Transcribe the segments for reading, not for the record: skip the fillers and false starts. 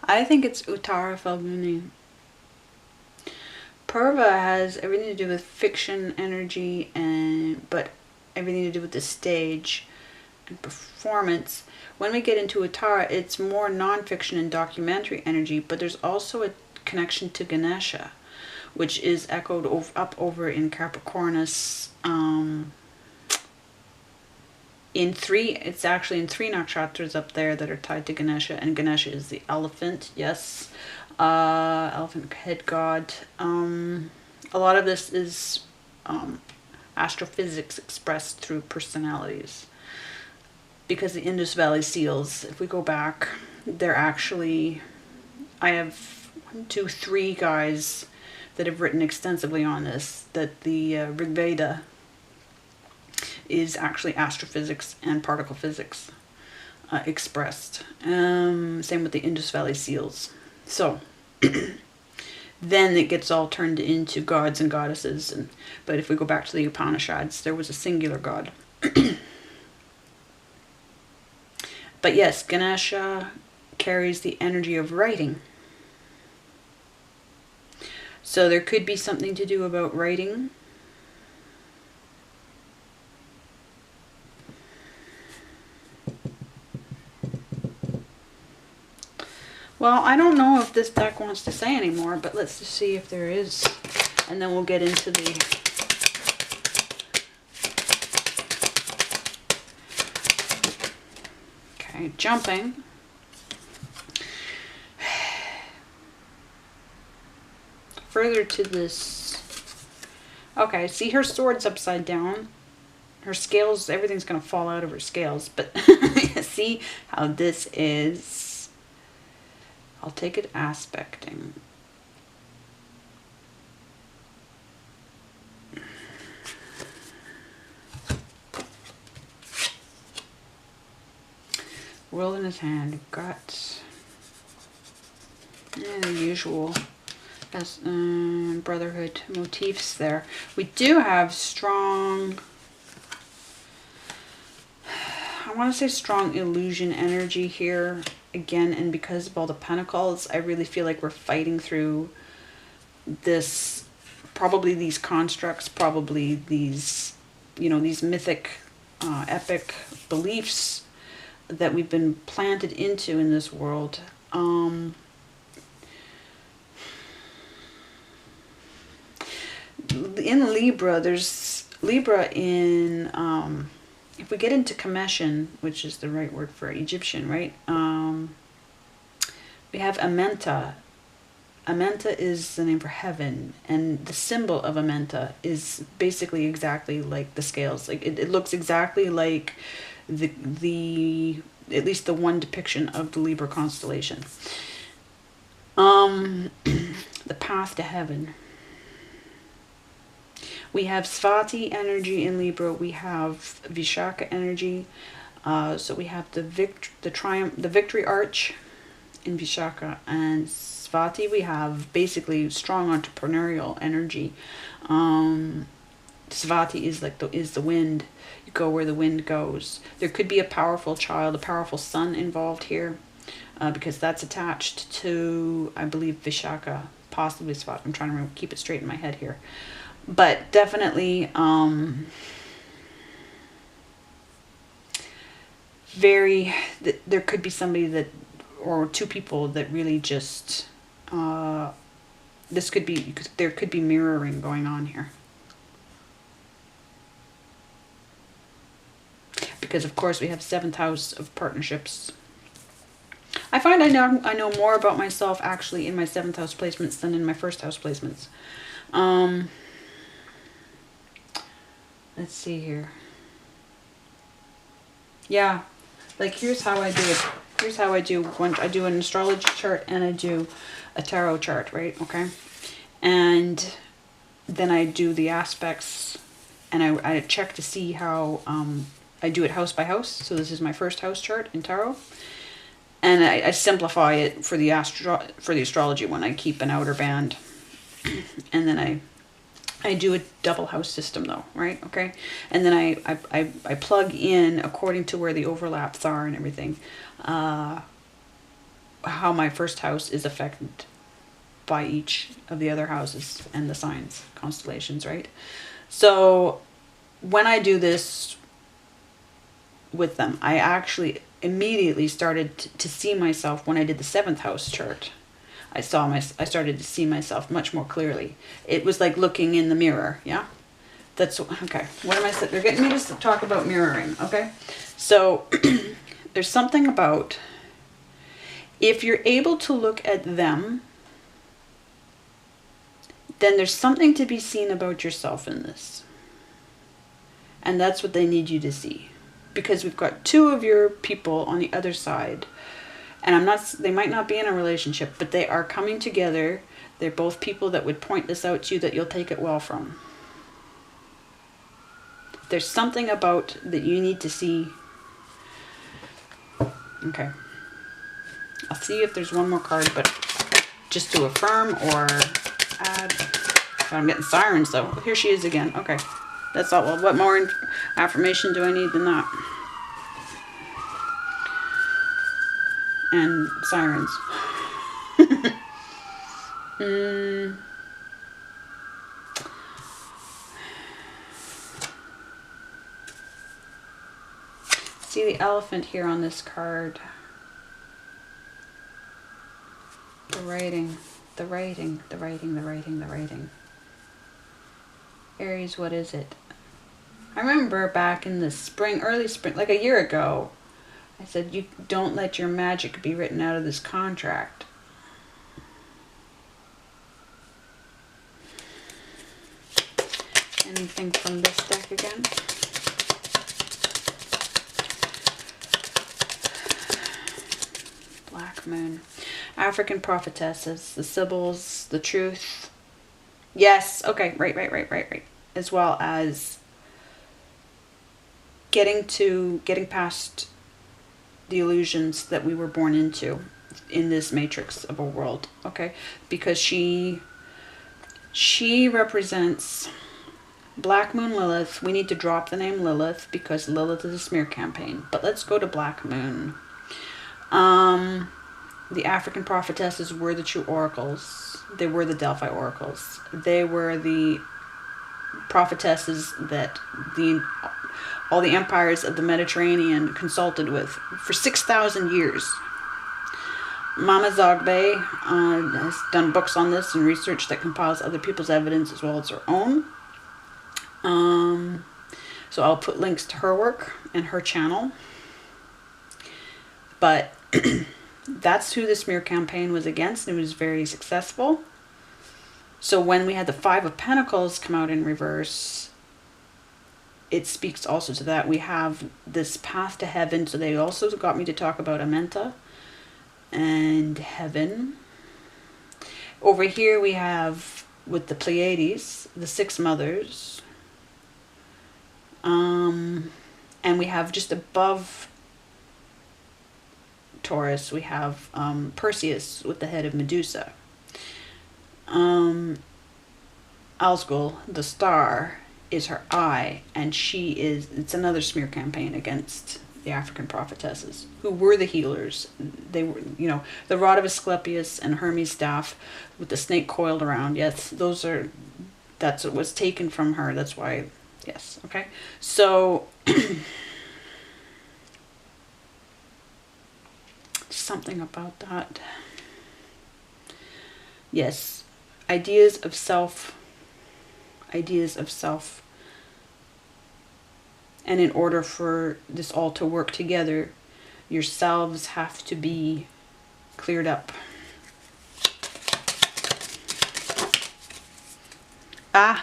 I think it's Uttara Falguni. Purva has everything to do with fiction energy, but everything to do with the stage and performance. When we get into Uttara, it's more non-fiction and documentary energy, but there's also a connection to Ganesha, which is echoed up over in Capricornus. It's actually in 3 nakshatras up there that are tied to Ganesha, and Ganesha is the elephant, yes, elephant head god. A lot of this is astrophysics expressed through personalities, because the Indus Valley seals, if we go back, they're actually, I have 1, 2, 3 guys that have written extensively on this, that the Rig Veda is actually astrophysics and particle physics expressed. Same with the Indus Valley seals. So then it gets all turned into gods and goddesses. But if we go back to the Upanishads, there was a singular god. But yes, Ganesha carries the energy of writing. So there could be something to do about writing. Well, I don't know if this deck wants to say anymore, but let's just see if there is. And then we'll get into the... Okay, jumping. Further to this... Okay, see her sword's upside down. Her scales, everything's going to fall out of her scales. But see how this is... I'll take it aspecting. World in his hand. We've got the usual as brotherhood motifs there. We do have strong, I want to say strong illusion energy here. Again, and because of all the pentacles, I really feel like we're fighting through this, probably these constructs, probably these, you know, these mythic, epic beliefs that we've been planted into in this world. In Libra, there's Libra in, if we get into Kameshan, which is the right word for Egyptian, right? We have Amenta. Amenta is the name for heaven, and the symbol of Amenta is basically exactly like the scales. Like it looks exactly like the at least the one depiction of the Libra constellation. The path to heaven. We have Svati energy in Libra. We have Vishaka energy. So we have the victory arch in Vishaka, and Svati we have basically strong entrepreneurial energy. Svati is like the wind. You go where the wind goes. There could be a powerful child, a powerful son involved here, because that's attached to, I believe, Vishaka, possibly Svati. I'm trying to keep it straight in my head here. But definitely there could be somebody that, or 2 people that really just, this could be, there could be mirroring going on here. Because of course we have 7th house of partnerships. I find I know more about myself actually in my 7th house placements than in my 1st house placements. Let's see here. Yeah, like here's how I do it. Here's how I do I do an astrology chart and I do a tarot chart, right? Okay. And then I do the aspects, and I check to see how I do it house by house. So this is my 1st house chart in tarot. And I simplify it for the astrology one. I keep an outer band. And then I do a double house system though, right? Okay. And then I plug in according to where the overlaps are and everything, how my first house is affected by each of the other houses and the signs, constellations, right? So when I do this with them, I actually immediately started to see myself when I did the 7th house chart. I started to see myself much more clearly. It was like looking in the mirror, yeah? That's, okay. What am I saying? They're getting me to talk about mirroring, okay? So there's something about, if you're able to look at them, then there's something to be seen about yourself in this. And that's what they need you to see. Because we've got 2 of your people on the other side. And they might not be in a relationship, but they are coming together. They're both people that would point this out to you that you'll take it well from. There's something about that you need to see. Okay. I'll see if there's one more card, but just to affirm or add. I'm getting sirens though. Here she is again. Okay. That's all. Well, what more affirmation do I need than that? And sirens. See the elephant here on this card. The writing, the writing, the writing, the writing, the writing. Aries, what is it? I remember back in the spring, early spring, like a year ago, I said, you don't let your magic be written out of this contract. Anything from this deck again? Black Moon. African prophetesses, the Sibyls, the truth. Yes, okay, right. As well as getting past the illusions that we were born into in this matrix of a world, okay? Because she represents Black Moon Lilith. We need to drop the name Lilith because Lilith is a smear campaign. But let's go to Black Moon. The African prophetesses were the true oracles. They were the Delphi oracles. They were the prophetesses that all the empires of the Mediterranean consulted with for 6,000 years. Mama Zogbe has done books on this and research that compiles other people's evidence as well as her own. So I'll put links to her work and her channel. But that's who the smear campaign was against, and it was very successful. So when we had the 5 of Pentacles come out in reverse, it speaks also to that. We have this path to heaven. So they also got me to talk about Amenta and heaven. Over here we have, with the Pleiades, the 6 mothers. And we have just above Taurus, we have Perseus with the head of Medusa. Alsgol, the star, is her eye, and it's another smear campaign against the African prophetesses, who were the healers. They were, the rod of Asclepius and Hermes' staff with the snake coiled around. Yes, that's what was taken from her. That's why, yes, okay. So, something about that. Yes, ideas of self. And in order for this all to work together, yourselves have to be cleared up. And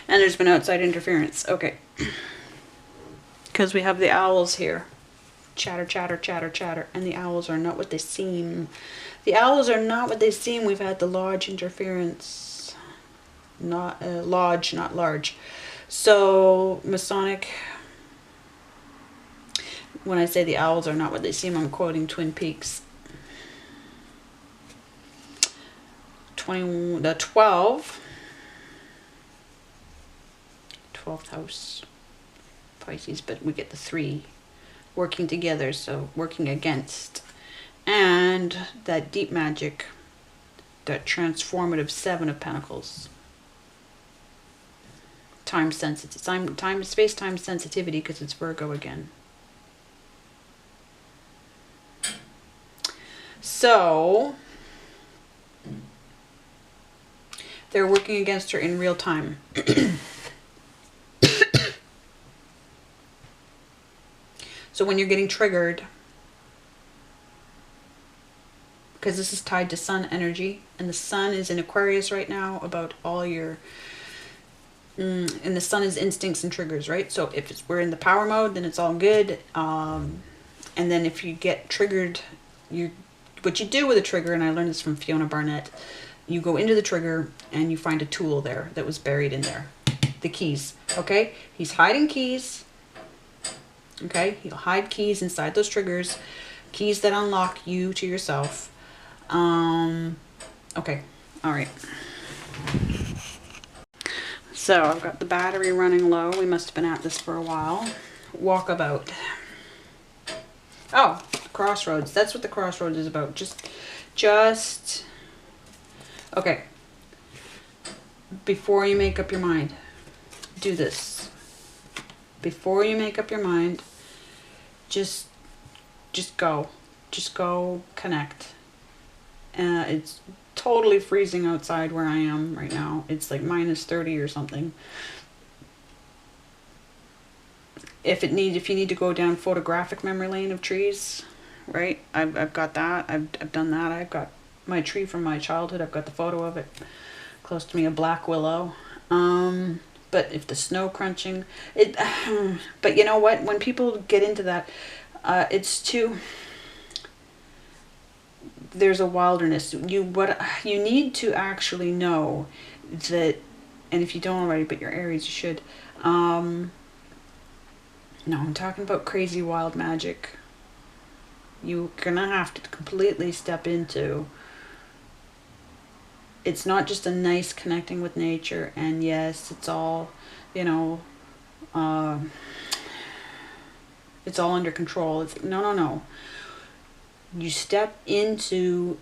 there's been outside interference. Okay. Because we have the owls here. Chatter, chatter, chatter, chatter. And the owls are not what they seem. The owls are not what they seem. We've had the lodge interference. Not lodge, not large. So, Masonic, when I say the owls are not what they seem, I'm quoting Twin Peaks. The 12 12th house, Pisces, but we get the 3 working together, so working against. And that deep magic, that transformative 7 of Pentacles. Time sensitive, space-time sensitivity, because it's Virgo again. So they're working against her in real time. So when you're getting triggered, because this is tied to sun energy, and the sun is in Aquarius right now, about all your and the sun is instincts and triggers, right? So if we're in the power mode, then it's all good. And then if you get triggered, what you do with a trigger, and I learned this from Fiona Barnett, you go into the trigger and you find a tool there that was buried in there. The keys, okay? He's hiding keys, okay? He'll hide keys inside those triggers, keys that unlock you to yourself. Okay, all right. So I've got the battery running low. We must have been at this for a while. Walkabout. Oh, crossroads. That's what the crossroads is about. Just, okay. Before you make up your mind, do this. Before you make up your mind, just go. Just go connect. It's totally freezing outside where I am right now. It's like -30 or something. If you need to go down photographic memory lane of trees, right? I've got that. I've done that. I've got my tree from my childhood. I've got the photo of it close to me, a black willow. But if the snow crunching, but you know what? When people get into that, it's too. There's a wilderness. You need to actually know that, and if you don't already, but you're Aries, you should. No, I'm talking about crazy wild magic. You're gonna have to completely step into. It's not just a nice connecting with nature, and yes, it's all, it's all under control. It's no. You step into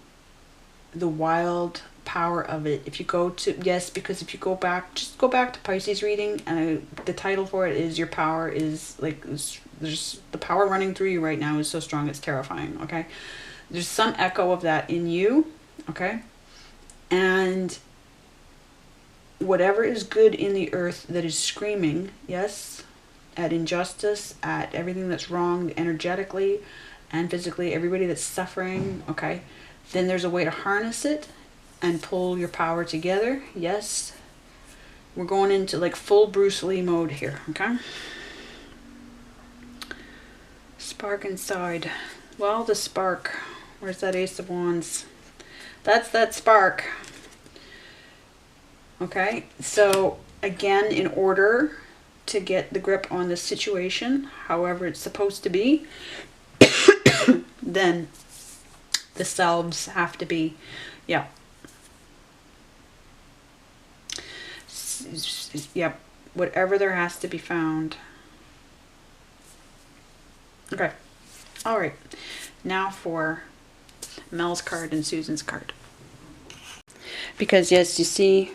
the wild power of it. If you go to, because if you go back, just go back to Pisces reading, and the title for it is Your Power is like, there's the power running through you right now is so strong it's terrifying, okay? There's some echo of that in you, okay? And whatever is good in the earth that is screaming, yes, at injustice, at everything that's wrong energetically and physically, everybody that's suffering, okay, then there's a way to harness it and pull your power together. Yes, we're going into like full Bruce Lee mode here, okay? Spark inside. Well, the spark. Where's that Ace of Wands? That's that spark. Okay, so again, in order to get the grip on the situation, however it's supposed to be, then the selves have to be, whatever there has to be found. Okay, all right, now for Mel's card and Susan's card. Because yes, you see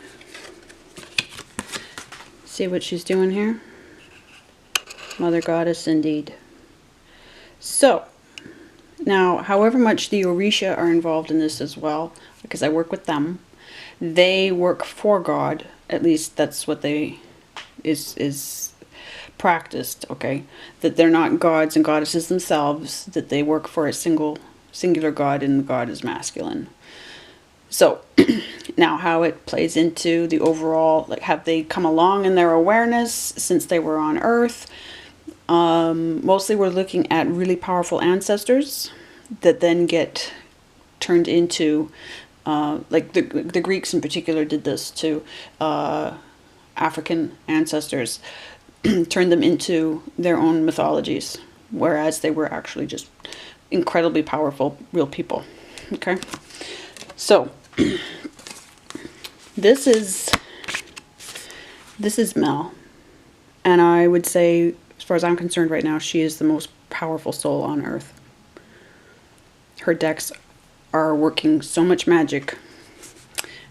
what she's doing here? Mother Goddess indeed. So, now, however much the Orisha are involved in this as well, because I work with them, they work for God. At least that's what they is practiced, okay? That they're not gods and goddesses themselves, that they work for a singular God, and the God is masculine. So, now how it plays into the overall, like, have they come along in their awareness since they were on Earth? Mostly we're looking at really powerful ancestors that then get turned into, like the Greeks in particular did this to African ancestors, turned them into their own mythologies, whereas they were actually just incredibly powerful real people. Okay, so this is Mel. And I would say, as far as I'm concerned right now, she is the most powerful soul on earth. Her decks are working so much magic,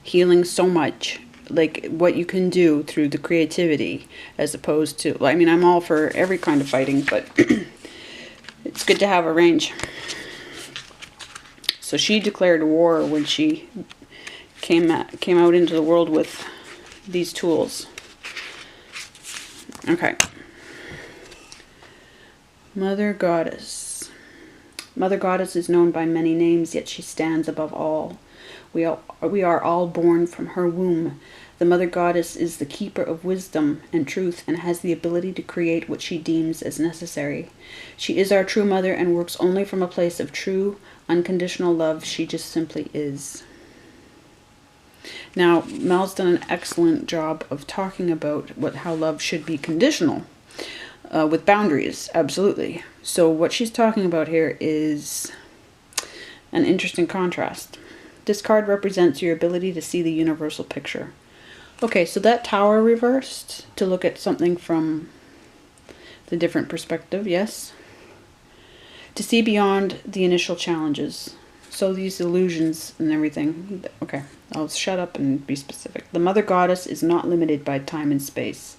healing so much, like what you can do through the creativity, as opposed to, I mean, I'm all for every kind of fighting, but it's good to have a range. So she declared war when she came out into the world with these tools. Okay. Mother Goddess. Mother Goddess is known by many names, yet she stands above all. We are all born from her womb. The Mother Goddess is the keeper of wisdom and truth and has the ability to create what she deems as necessary. She is our true mother and works only from a place of true, unconditional love. She just simply is. Now, Mel's done an excellent job of talking about how love should be conditional, with boundaries, absolutely. So what she's talking about here is an interesting contrast. This card represents your ability to see the universal picture. Okay, so that Tower reversed to look at something from the different perspective, yes. To see beyond the initial challenges. So these illusions and everything. Okay, I'll shut up and be specific. The Mother Goddess is not limited by time and space.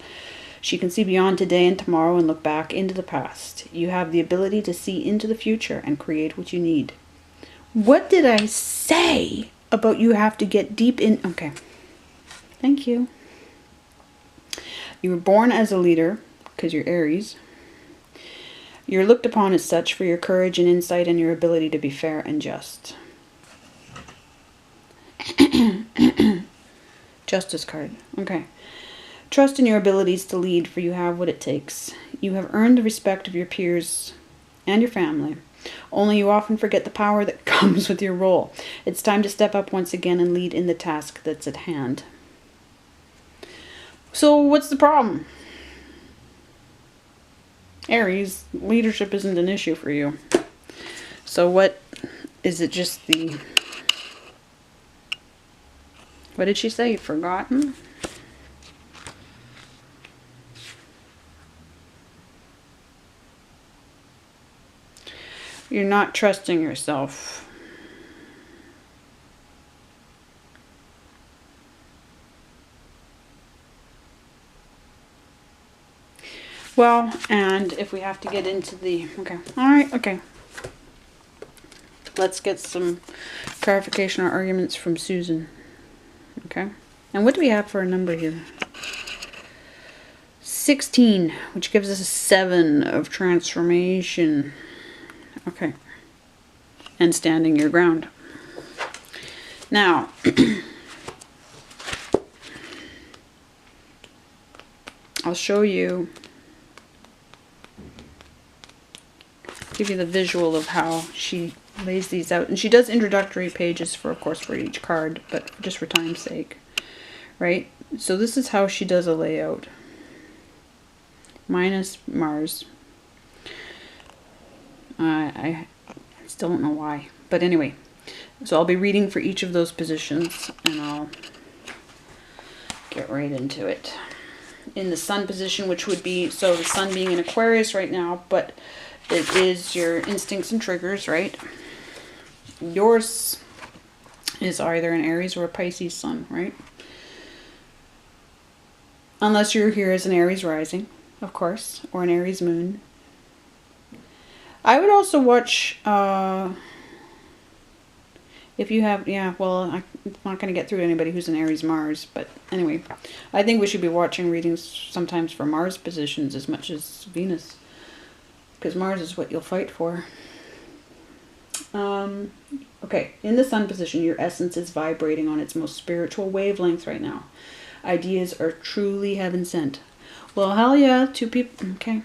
She can see beyond today and tomorrow and look back into the past. You have the ability to see into the future and create what you need. What did I say about you have to get deep in? Okay. Thank you. You were born as a leader because you're Aries. You're looked upon as such for your courage and insight and your ability to be fair and just. Justice card. Okay. Trust in your abilities to lead, for you have what it takes. You have earned the respect of your peers and your family. Only you often forget the power that comes with your role. It's time to step up once again and lead in the task that's at hand. So what's the problem? Aries, leadership isn't an issue for you. So what is it, just the... What did she say? Forgotten? You're not trusting yourself. Well, and if we have to get into the... Okay. Alright, okay. Let's get some clarification or arguments from Susan. Okay. And what do we have for a number here? 16, which gives us a 7 of transformation. Okay. And standing your ground. Now, I'll show you, give you the visual of how she lays these out. And she does introductory pages for, of course, for each card, but just for time's sake. Right? So this is how she does a layout. Minus Mars. I still don't know why. But anyway, so I'll be reading for each of those positions and I'll get right into it. In the Sun position, which would be, so the Sun being in Aquarius right now, but it is your instincts and triggers, right? Yours is either an Aries or a Pisces Sun, right? Unless you're here as an Aries rising, of course, or an Aries moon. I would also watch, if you have, yeah, well, I'm not going to get through to anybody who's an Aries Mars, but anyway, I think we should be watching readings sometimes for Mars positions as much as Venus, because Mars is what you'll fight for. Okay, in the Sun position, your essence is vibrating on its most spiritual wavelength right now. Ideas are truly heaven sent. Well, hell yeah, two people, okay.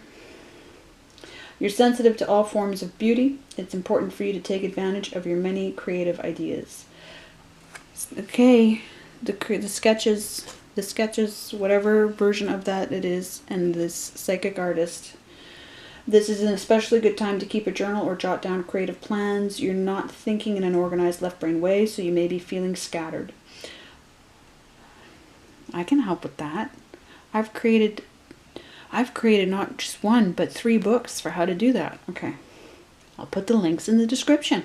You're sensitive to all forms of beauty. It's important for you to take advantage of your many creative ideas. Okay, the sketches, whatever version of that it is, and this psychic artist. This is an especially good time to keep a journal or jot down creative plans. You're not thinking in an organized left brain way, so you may be feeling scattered. I can help with that. I've created I've created not just one, but 3 books for how to do that. Okay. I'll put the links in the description.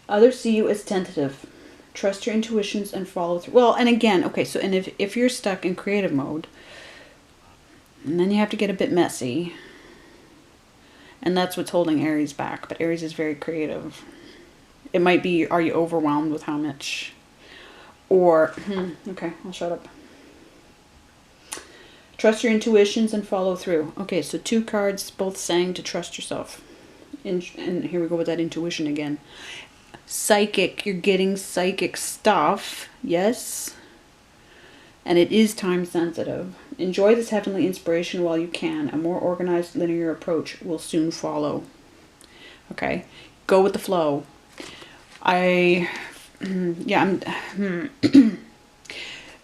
Others see you as tentative. Trust your intuitions and follow through. Well, and again, okay, so and if you're stuck in creative mode, and then you have to get a bit messy, and that's what's holding Aries back. But Aries is very creative. It might be, are you overwhelmed with how much? Or, okay, I'll shut up. Trust your intuitions and follow through. Okay, so 2 cards both saying to trust yourself. And here we go with that intuition again. Psychic, you're getting psychic stuff. Yes. And it is time sensitive. Enjoy this heavenly inspiration while you can. A more organized, linear approach will soon follow. Okay. Go with the flow.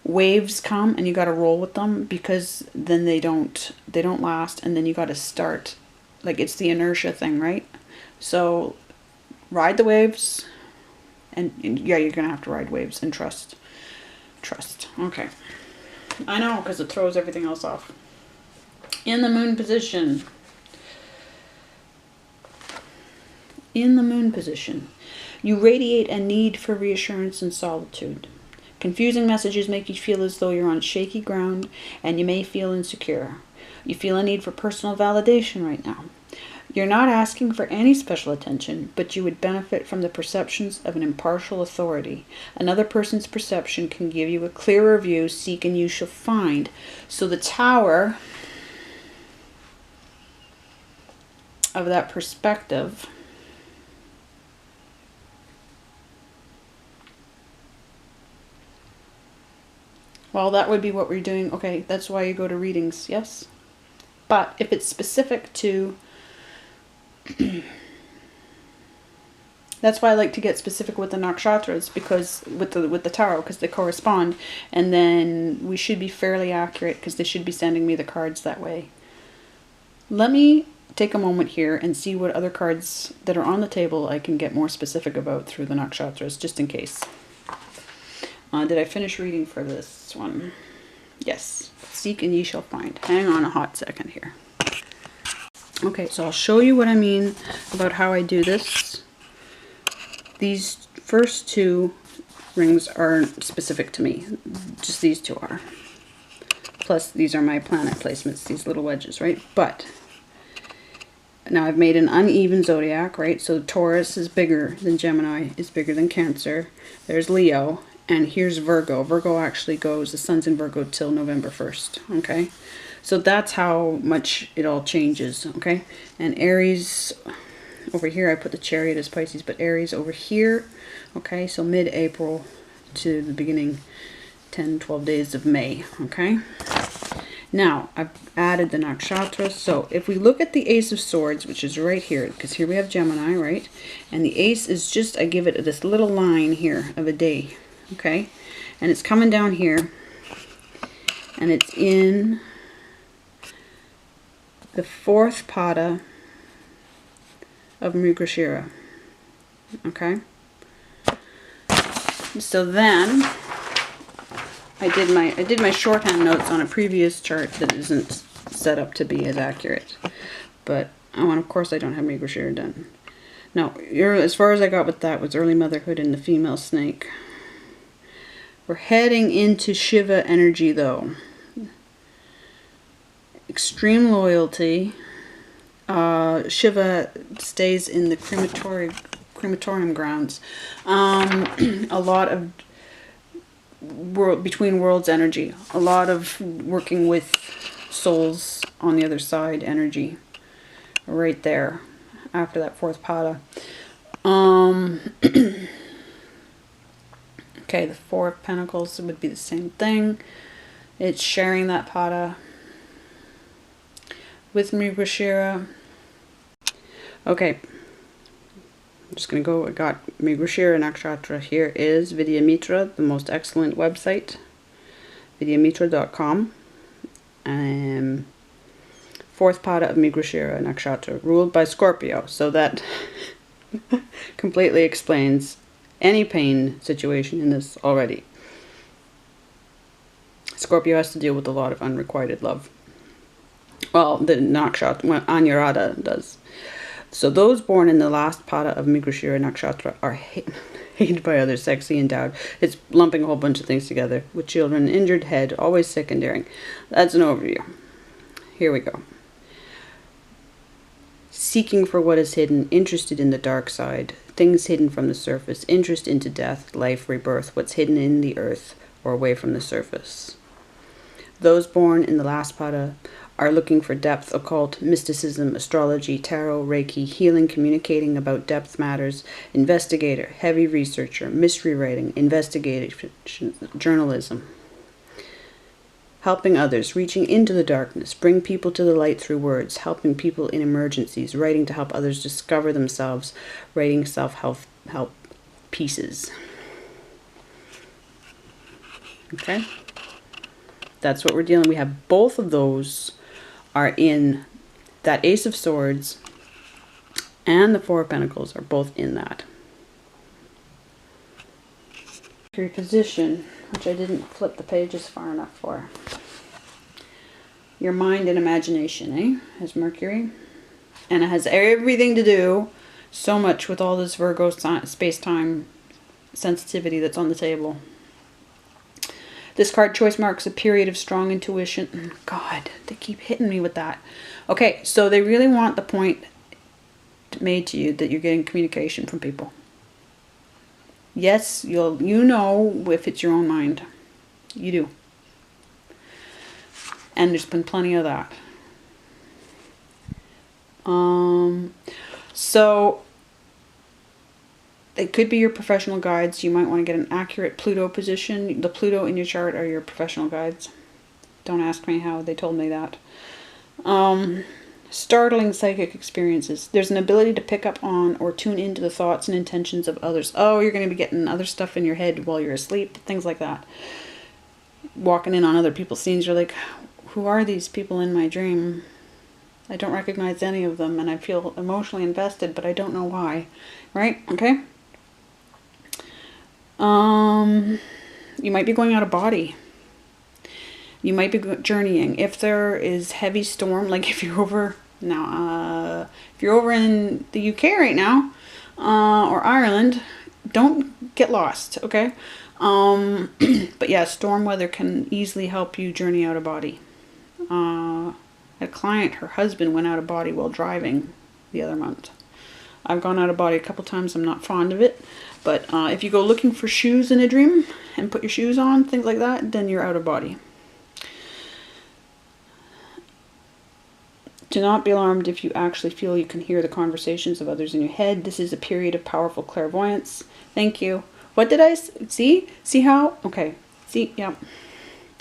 Waves come and you got to roll with them, because then they don't last, and then you got to start, like, it's the inertia thing, right? So ride the waves, and yeah, you're gonna have to ride waves and trust. Okay, I know, because it throws everything else off. In the moon position. You radiate a need for reassurance and solitude. Confusing messages make you feel as though you're on shaky ground, and you may feel insecure. You feel a need for personal validation right now. You're not asking for any special attention, but you would benefit from the perceptions of an impartial authority. Another person's perception can give you a clearer view. Seek and you shall find. So the Tower of that perspective well, that would be what we're doing. Okay, that's why you go to readings, yes? But if it's specific to... that's why I like to get specific with the nakshatras, because with the tarot, because they correspond, and then we should be fairly accurate, because they should be sending me the cards that way. Let me take a moment here and see what other cards that are on the table I can get more specific about through the nakshatras, just in case. Did I finish reading for this one? Yes. Seek and ye shall find. Hang on a hot second here. Okay, so I'll show you what I mean about how I do this. These first 2 rings aren't specific to me. Just these 2 are. Plus, these are my planet placements, these little wedges, right? But now I've made an uneven zodiac, right? So Taurus is bigger than Gemini, is bigger than Cancer. There's Leo. And here's Virgo. Virgo actually goes, the sun's in Virgo till November 1st, okay? So that's how much it all changes, okay? And Aries, over here, I put the Chariot as Pisces, but Aries over here, okay? So mid-April to the beginning, 10, 12 days of May, okay? Now, I've added the nakshatras. So if we look at the Ace of Swords, which is right here, because here we have Gemini, right? And the Ace is just, I give it this little line here of a day. Okay, and it's coming down here, and it's in the 4th pada of Mrigashira. Okay, so then I did my shorthand notes on a previous chart that isn't set up to be as accurate, but of course I don't have Mrigashira done. Now, as far as I got with that was early motherhood and the female snake. We're heading into Shiva energy, though. Extreme loyalty. Shiva stays in the crematorium grounds. A lot of between worlds energy. A lot of working with souls on the other side energy. Right there. After that 4th pada. Okay, the 4 of Pentacles would be the same thing. It's sharing that pada with Mrigashira. Okay, I'm just going to go. I got Mrigashira Nakshatra. Here is Vidyamitra, the most excellent website. Vidyamitra.com. 4th pada of Mrigashira Nakshatra, ruled by Scorpio. So that completely explains any pain situation in this already. Scorpio has to deal with a lot of unrequited love. Well, the Nakshatra, Anyarada does. So those born in the last pada of Mrigashira Nakshatra are hated by others, sexy endowed. It's lumping a whole bunch of things together. With children, injured head, always sick and daring. That's an overview. Here we go. Seeking for what is hidden, interested in the dark side, things hidden from the surface, interest into death, life, rebirth, what's hidden in the earth or away from the surface. Those born in the last pada are looking for depth, occult, mysticism, astrology, tarot, reiki, healing, communicating about depth matters, investigator, heavy researcher, mystery writing, investigation, journalism. Helping others, reaching into the darkness, bring people to the light through words, helping people in emergencies, writing to help others discover themselves, writing self-help pieces. Okay? That's what we're dealing with. We have both of those are in that Ace of Swords, and the Four of Pentacles are both in that. Your position, which I didn't flip the pages far enough for. Your mind and imagination, has Mercury. And it has everything to do so much with all this Virgo space-time sensitivity that's on the table. This card choice marks a period of strong intuition. God, they keep hitting me with that. Okay, so they really want the point made to you that you're getting communication from people. Yes, you know if it's your own mind. You do. And there's been plenty of that. So it could be your professional guides. You might want to get an accurate Pluto position. The Pluto in your chart are your professional guides. Don't ask me how. They told me that. Startling psychic experiences. There's an ability to pick up on or tune into the thoughts and intentions of others. Oh, you're going to be getting other stuff in your head while you're asleep. Things like that. Walking in on other people's scenes. You're like, who are these people in my dream? I don't recognize any of them, and I feel emotionally invested, but I don't know why. Right? Okay? You might be going out of body. You might be journeying. If there is heavy storm, like if you're over now, if you're over in the UK right now, or Ireland, don't get lost, okay? But yeah, storm weather can easily help you journey out of body. A client, her husband went out of body while driving the other month. I've gone out of body a couple times. I'm not fond of it. But if you go looking for shoes in a dream and put your shoes on, things like that, then you're out of body. Do not be alarmed if you actually feel you can hear the conversations of others in your head. This is a period of powerful clairvoyance. Thank you. What did I see? See how? Okay. See? Yeah.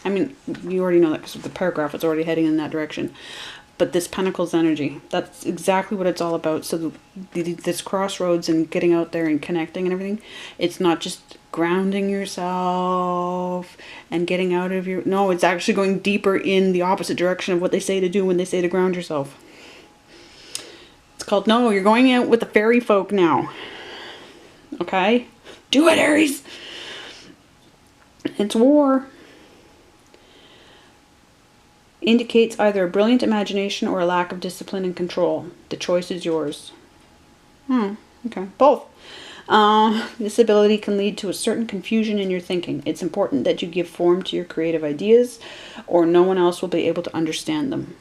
I mean, you already know that because the paragraph is already heading in that direction. But this Pentacles energy, that's exactly what it's all about. So this crossroads and getting out there and connecting and everything, it's not just grounding yourself and getting out of your... No, it's actually going deeper in the opposite direction of what they say to do when they say to ground yourself. It's called, no, you're going out with the fairy folk now. Okay? Do it, Aries! It's war. Indicates either a brilliant imagination or a lack of discipline and control. The choice is yours. Okay. Both. This ability can lead to a certain confusion in your thinking. It's important that you give form to your creative ideas or no one else will be able to understand them.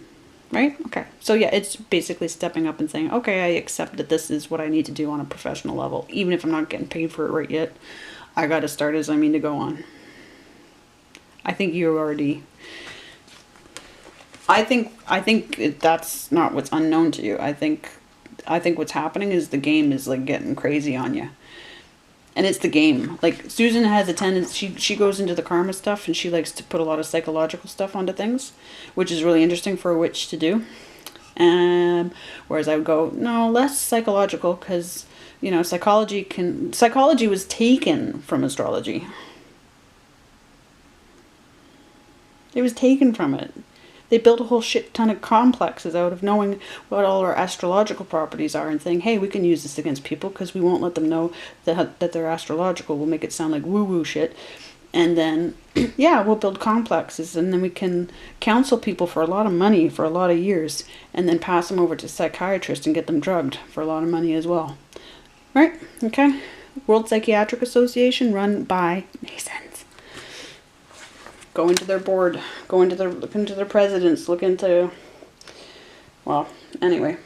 Right? Okay. So yeah, it's basically stepping up and saying, okay, I accept that this is what I need to do on a professional level. Even if I'm not getting paid for it right yet, I got to start as I mean to go on. I think you already... I think that's not what's unknown to you. I think what's happening is the game is like getting crazy on you. And it's the game. Like Susan has a tendency, she goes into the karma stuff and she likes to put a lot of psychological stuff onto things, which is really interesting for a witch to do. Whereas I would go, no, less psychological, because, you know, psychology was taken from astrology. It was taken from it. They built a whole shit ton of complexes out of knowing what all our astrological properties are and saying, hey, we can use this against people because we won't let them know that they're astrological. We'll make it sound like woo-woo shit. And then, yeah, we'll build complexes, and then we can counsel people for a lot of money for a lot of years, and then pass them over to psychiatrists and get them drugged for a lot of money as well. Right? Okay? World Psychiatric Association, run by Masons. Go into their board, look into their presidents, look into, well, anyway.